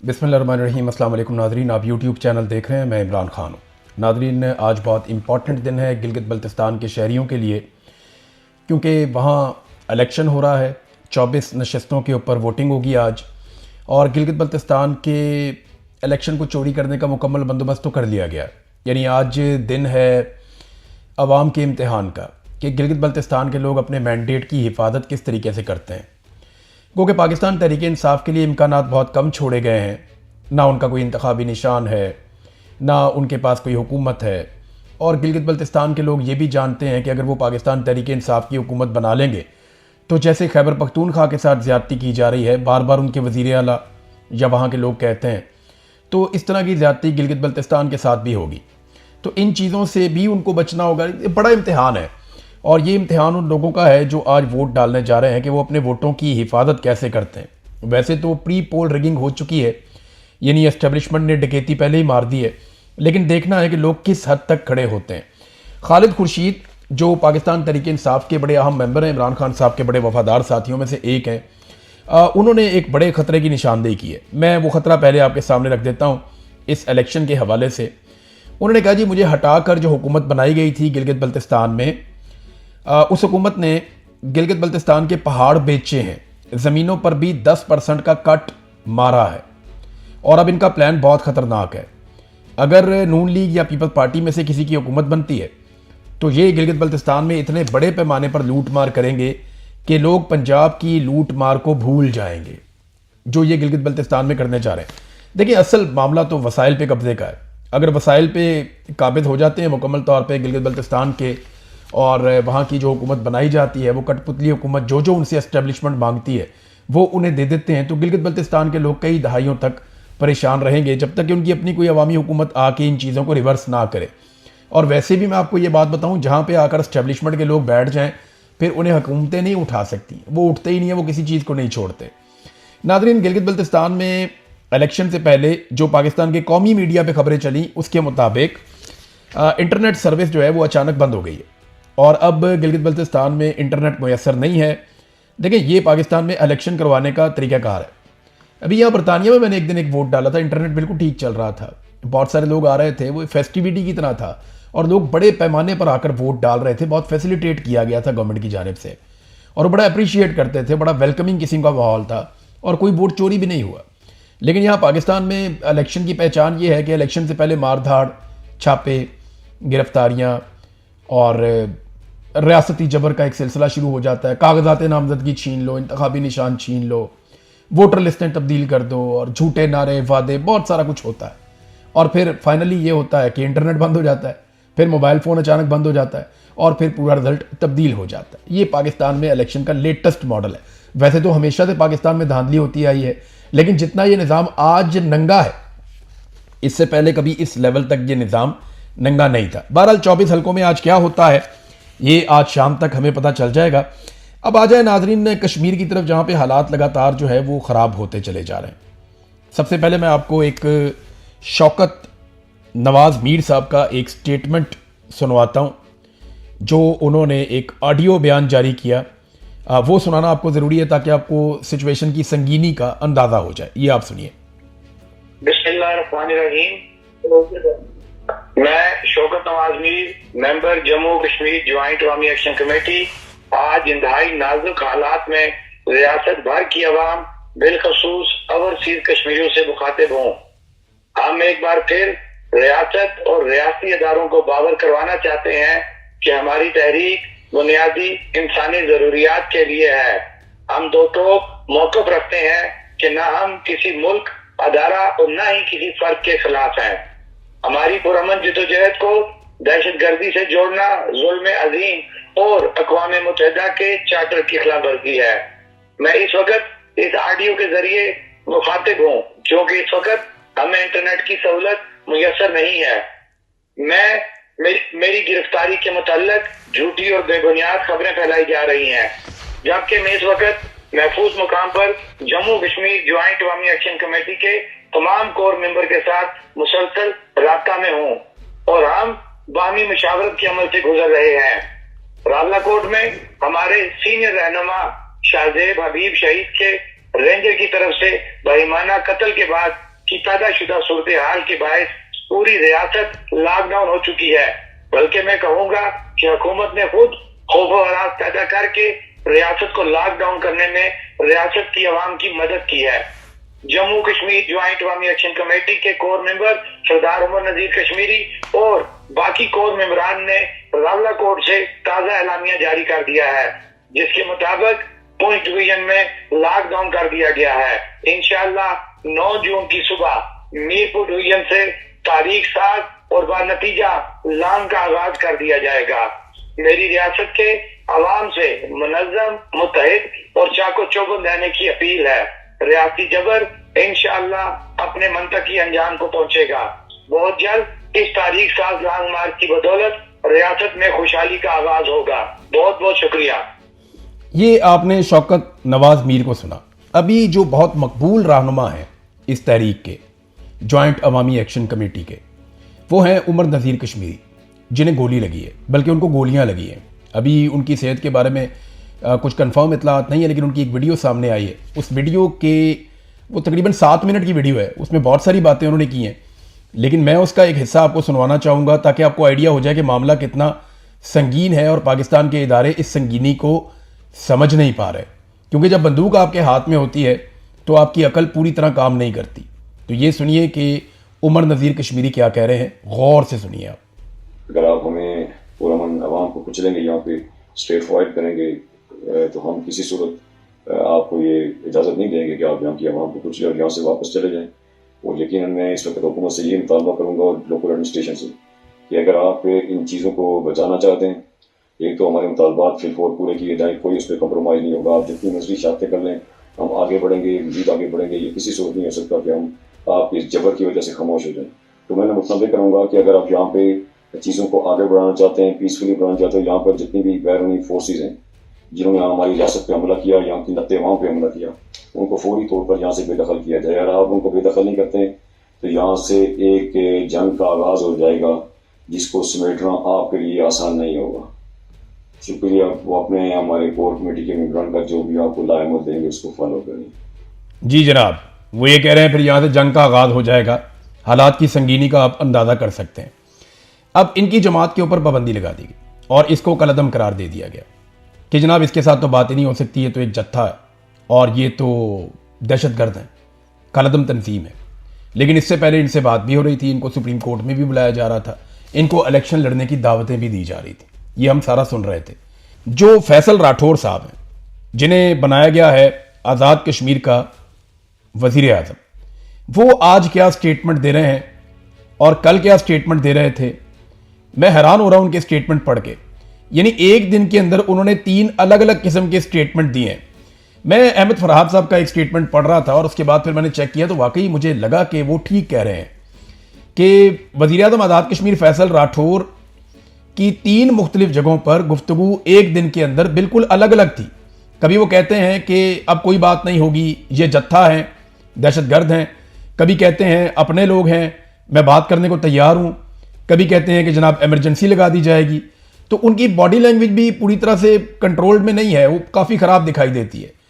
बिस्मिल्लाहिर्रहमानिर्रहीम। अस्सलाम वालेकुम नाज़रीन, आप यूट्यूब चैनल देख रहे हैं, मैं इमरान ख़ान हूँ। नाज़रीन, आज बहुत इम्पॉर्टेंट दिन है गिलगित बल्तिस्तान के शहरियों के लिए, क्योंकि वहाँ इलेक्शन हो रहा है। 24 नशस्तों के ऊपर वोटिंग होगी आज, और गिलगित बल्तिस्तान के इलेक्शन को चोरी करने का मुकम्मल बंदोबस्त तो कर लिया गया है। यानी आज दिन है अवाम के इम्तिहान का कि गिलगित बल्तिस्तान के लोग अपने मैंडेट की हिफाजत किस तरीके से करते हैं, क्योंकि पाकिस्तान तहरीक इंसाफ के लिए इम्कानात बहुत कम छोड़े गए हैं। ना उनका कोई इंतखाबी निशान है, ना उनके पास कोई हुकूमत है। और गिलगित बल्तिस्तान के लोग ये भी जानते हैं कि अगर वो पाकिस्तान तहरीक इंसाफ की हुकूमत बना लेंगे तो जैसे खैबर पख्तूनख्वा के साथ ज़्यादती की जा रही है, बार बार उनके वज़ीर आला या वहाँ के लोग कहते हैं, तो इस तरह की ज़्यादती गिलगित बल्तिस्तान के साथ भी होगी। तो इन चीज़ों से भी उनको बचना होगा। ये बड़ा इम्तिहान है, और ये इम्तिहान उन लोगों का है जो आज वोट डालने जा रहे हैं कि वो अपने वोटों की हिफाजत कैसे करते हैं। वैसे तो प्री पोल रिगिंग हो चुकी है, यानी एस्टेब्लिशमेंट ने डकैती पहले ही मार दी है, लेकिन देखना है कि लोग किस हद तक खड़े होते हैं। खालिद खुर्शीद जो पाकिस्तान तहरीक इंसाफ के बड़े अहम मेंबर हैं, इमरान खान साहब के बड़े वफादार साथियों में से एक हैं, उन्होंने एक बड़े ख़तरे की निशानदेही की है। मैं वो ख़तरा पहले आपके सामने रख देता हूँ इस इलेक्शन के हवाले से। उन्होंने कहा, जी मुझे हटाकर जो हुकूमत बनाई गई थी गिलगित बल्तिस्तान में, उस हुकूमत ने गिलगित बल्तिस्तान के पहाड़ बेचे हैं, ज़मीनों पर भी 10% का कट मारा है, और अब इनका प्लान बहुत ख़तरनाक है। अगर नून लीग या पीपल्स पार्टी में से किसी की हुकूमत बनती है तो ये गिलगित बल्तिस्तान में इतने बड़े पैमाने पर लूट मार करेंगे कि लोग पंजाब की लूट मार को भूल जाएंगे जो ये गिलगित बल्तिस्तान में करने जा रहे हैं। देखिए, असल मामला तो वसाइल पे कब्जे का है। अगर वसाइल पे काबिज हो जाते हैं मुकम्मल तौर पे गिलगित बल्तिस्तान के, और वहाँ की जो हुकूमत बनाई जाती है, वो कठपुतली हुकूमत जो जो उनसे एस्टेब्लिशमेंट मांगती है वो उन्हें दे देते हैं, तो गिलगित बल्तिस्तान के लोग कई दहाइयों तक परेशान रहेंगे जब तक कि उनकी अपनी कोई अवामी हुकूमत आके इन चीज़ों को रिवर्स ना करे। और वैसे भी मैं आपको ये बात बताऊँ, जहाँ पर आकर एस्टेब्लिशमेंट के लोग बैठ जाएँ फिर उन्हें हुकूमतें नहीं उठा सकती, वो उठते ही नहीं है, वो किसी चीज़ को नहीं छोड़ते। नाज़रीन, गिलगित बल्तिस्तान में इलेक्शन से पहले जो पाकिस्तान के कौमी मीडिया पे खबरें चली उसके मुताबिक इंटरनेट सर्विस जो है वो अचानक बंद हो गई है, और अब गिलगित बल्तिस्तान में इंटरनेट मुयसर नहीं है। देखिए, ये पाकिस्तान में इलेक्शन करवाने का तरीक़ाकार है। अभी यहाँ बरतानिया में मैंने एक दिन एक वोट डाला था, इंटरनेट बिल्कुल ठीक चल रहा था, बहुत सारे लोग आ रहे थे, वो फेस्टिविटी की तरह था, और लोग बड़े पैमाने पर आकर वोट डाल रहे थे। बहुत फैसिलिटेट किया गया था गवर्नमेंट की जानिब से, और बड़ा अप्रिशिएट करते थे, बड़ा वेलकमिंग किस्म का माहौल था, और कोई वोट चोरी भी नहीं हुआ। लेकिन यहाँ पाकिस्तान में इलेक्शन की पहचान ये है कि इलेक्शन से पहले मारधाड़, छापे, गिरफ्तारियाँ और रियासती जबर का एक सिलसिला शुरू हो जाता है। कागजात नामजदगी छीन लो, इंतखाबी निशान छीन लो, वोटर लिस्टें तब्दील कर दो, और झूठे नारे, वादे, बहुत सारा कुछ होता है। और फिर फाइनली ये होता है कि इंटरनेट बंद हो जाता है, फिर मोबाइल फ़ोन अचानक बंद हो जाता है, और फिर पूरा रिजल्ट तब्दील हो जाता है। ये पाकिस्तान में इलेक्शन का लेटेस्ट मॉडल है। वैसे तो हमेशा से पाकिस्तान में धांधली होती आई है, लेकिन जितना ये निज़ाम आज नंगा है, इससे पहले कभी इस लेवल तक ये निज़ाम नंगा नहीं था। बहरहाल 24 हलकों में आज क्या होता है ये आज शाम तक हमें पता चल जाएगा। अब आ जाए नाजरीन कश्मीर की तरफ, जहाँ पे हालात लगातार जो है वो ख़राब होते चले जा रहे हैं। सबसे पहले मैं आपको एक शौकत नवाज़ मीर साहब का एक स्टेटमेंट सुनवाता हूँ, जो उन्होंने एक ऑडियो बयान जारी किया। वो सुनाना आपको ज़रूरी है ताकि आपको सिचुएशन की संगीनी का अंदाज़ा हो जाए। ये आप सुनिए। बिस्मिल्लाहिर्रहमानिर्रहीम। मैं शौकत नवाज मीर, मेंबर जम्मू कश्मीर ज्वाइंट अवामी एक्शन कमेटी, आज इंतहाई नाजुक हालात में रियासत भर की अवाम, बिलखसूस ओवरसीज कश्मीरियों से मुखातिब हूँ। हम एक बार फिर रियासत और रियासी इदारों को बावर करवाना चाहते हैं कि हमारी तहरीक बुनियादी इंसानी जरूरियात के लिए है। हम दो टोक मौक़िफ़ रखते हैं कि न हम किसी मुल्क, अदारा और न ही किसी फर्द के खिलाफ हैं। हमारी पुरअमन जदोजहद को दहशतगर्दी से जोड़ना जुल्म अजीम और अक़वाम मुत्तहिदा के चार्टर की खिलाफ वर्जी है। मैं इस वक्त इस ऑडियो के जरिए मुखातिब हूँ क्योंकि इस वक्त हमें इंटरनेट की सहूलत मुयसर नहीं है। मेरी गिरफ्तारी के मुताल्लिक झूठी और बेबुनियाद खबरें फैलाई जा रही हैं, जबकि मैं इस वक्त महफूज मुकाम पर जम्मू कश्मीर ज्वाइंट अवामी एक्शन कमेटी के तमाम कोर मेंबर के साथ मुसलसल राब्ता में हूँ, और हम बाहमी मुशावरत के अमल से गुजर रहे हैं। रावलाकोट में हमारे सीनियर रहनुमा शाहजेब हबीब शहीद के रेंजर की तरफ से बेईमाना कत्ल के बाद की पैदाशुदा सूरत हाल के बायस पूरी रियासत लॉकडाउन हो चुकी है, बल्कि मैं कहूंगा कि हुकूमत ने खुद खौफ और हरास पैदा करके रियासत को लॉकडाउन करने में रियासत की आवाम की मदद की है। जम्मू कश्मीर ज्वाइंट अवामी एक्शन कमेटी के कोर मेंबर सरदार उमर नजीर कश्मीरी और बाकी कोर मेंबरान ने रावलाकोट से ताजा एलामिया जारी कर दिया है, जिसके मुताबिक पुंछ डिवीजन में लॉकडाउन कर दिया गया है। इंशाअल्लाह 9 जून की सुबह मीरपुर डिवीजन से तारीख साज और बानतीजा लांग का आगाज कर दिया जाएगा। मेरी रियासत के अवाम से मुनज़्ज़म, मुत्तहिद और चाको चौबंद रहने की अपील है। रियासती जबर इंशाअल्लाह अपने मंतकी अंजाम को पहुंचेगा। बहुत जल्द इस तारीख साज लॉन्ग मार्च की बदौलत रियासत में खुशहाली का आगाज होगा। बहुत बहुत शुक्रिया। ये आपने शौकत नवाज मीर को सुना। अभी जो बहुत मकबूल रहनुमा हैं इस तहरीक के, जॉइंट अवामी एक्शन कमेटी के, वो हैं उमर नज़ीर कश्मीरी, जिन्हें गोली लगी है, बल्कि उनको गोलियां लगी हैं। अभी उनकी सेहत के बारे में कुछ कंफर्म इतलात नहीं है, लेकिन उनकी एक वीडियो सामने आई है। उस वीडियो के वो तकरीबन 7 मिनट की वीडियो है, उसमें बहुत सारी बातें उन्होंने की हैं, लेकिन मैं उसका एक हिस्सा आपको सुनवाना चाहूँगा ताकि आपको आइडिया हो जाए कि मामला कितना संगीन है और पाकिस्तान के इदारे इस संगीनी को समझ नहीं पा रहे। क्योंकि जब बंदूक आपके हाथ में होती है तो आपकी अकल पूरी तरह काम नहीं करती। तो ये सुनिए कि उमर नज़ीर कश्मीरी क्या कह रहे हैं, गौर से सुनिए आप। अगर आप हमें पुरअमन आवाम को कुचलेंगे, यहाँ पे स्ट्रेट फॉरवर्ड करेंगे, तो हम किसी सूरत आपको ये इजाज़त नहीं देंगे कि आप यहाँ की आवाम को कुचले और यहाँ से वापस चले जाएँ। और यकीनन मैं इस वक्त हुकूमत से ये मुतालबा करूँगा और लोकल एडमिनिस्ट्रेशन से कि अगर आप इन चीज़ों को बचाना चाहते हैं, एक तो हमारे मुतालबात फिलफोर पूरे किए जाएँ, कोई उस पर कम्प्रोमाइज़ नहीं होगा। आप जितनी मजरी शाखें कर लें, हम आगे बढ़ेंगे, मज़ीद आगे बढ़ेंगे। ये किसी सूरत नहीं हो सकता कि हम आप इस जबर की वजह से खामोश हो जाएं। तो मैं मुतनबे करूँगा कि अगर आप यहाँ पे चीज़ों को आगे बढ़ाना चाहते हैं, पीसफुली बढ़ाना चाहते हैं, यहाँ पर जितनी भी बैरूनी फोर्सेज हैं जिन्होंने हमारी रियासत पे हमला किया, यहाँ की नत्ते वहाँ पे हमला किया, उनको फौरी तौर पर यहाँ से बेदखल किया जाए। अगर आप उनको बेदखल नहीं करते तो यहाँ से एक जंग का आगाज़ हो जाएगा जिसको समेटना आपके लिए आसान नहीं होगा। शुक्रिया। वो अपने हमारे कोर कमेटी के मेंबरान का जो भी आपको लायमत देंगे उसको फॉलो करें। जी जनाब, वो ये कह रहे हैं फिर यहाँ से जंग का आगाज़ हो जाएगा। हालात की संगीनी का आप अंदाज़ा कर सकते हैं। अब इनकी जमात के ऊपर पाबंदी लगा दी गई और इसको कलअदम करार दे दिया गया कि जनाब इसके साथ तो बात ही नहीं हो सकती, है तो एक जत्था है और ये तो दहशतगर्द हैं, कलअदम तंजीम है। लेकिन इससे पहले इनसे बात भी हो रही थी, इनको सुप्रीम कोर्ट में भी बुलाया जा रहा था, इनको इलेक्शन लड़ने की दावतें भी दी जा रही थी। ये हम सारा सुन रहे थे। जो फैसल राठौर साहब हैं, जिन्हें बनाया गया है आज़ाद कश्मीर का वज़ीर आज़म, वो आज क्या स्टेटमेंट दे रहे हैं और कल क्या स्टेटमेंट दे रहे थे, मैं हैरान हो रहा हूं उनके स्टेटमेंट पढ़ के। यानी एक दिन के अंदर उन्होंने 3 अलग अलग किस्म के स्टेटमेंट दिए हैं। मैं अहमद फरहाद साहब का एक स्टेटमेंट पढ़ रहा था और उसके बाद फिर मैंने चेक किया तो वाकई मुझे लगा कि वो ठीक कह रहे हैं कि वज़ीर आज़म आज़ाद कश्मीर फैसल राठौर की 3 मुख्तलिफ जगहों पर गुफ्तगू एक दिन के अंदर बिल्कुल अलग अलग थी। कभी वो कहते हैं कि अब कोई बात नहीं होगी, ये जत्था है, दहशतगर्द हैं। कभी कहते हैं अपने लोग हैं, मैं बात करने को तैयार हूँ। कभी कहते हैं कि जनाब इमरजेंसी लगा दी जाएगी। तो उनकी बॉडी लैंग्वेज भी पूरी तरह से कंट्रोल्ड में नहीं है, वो काफ़ी ख़राब दिखाई देती है।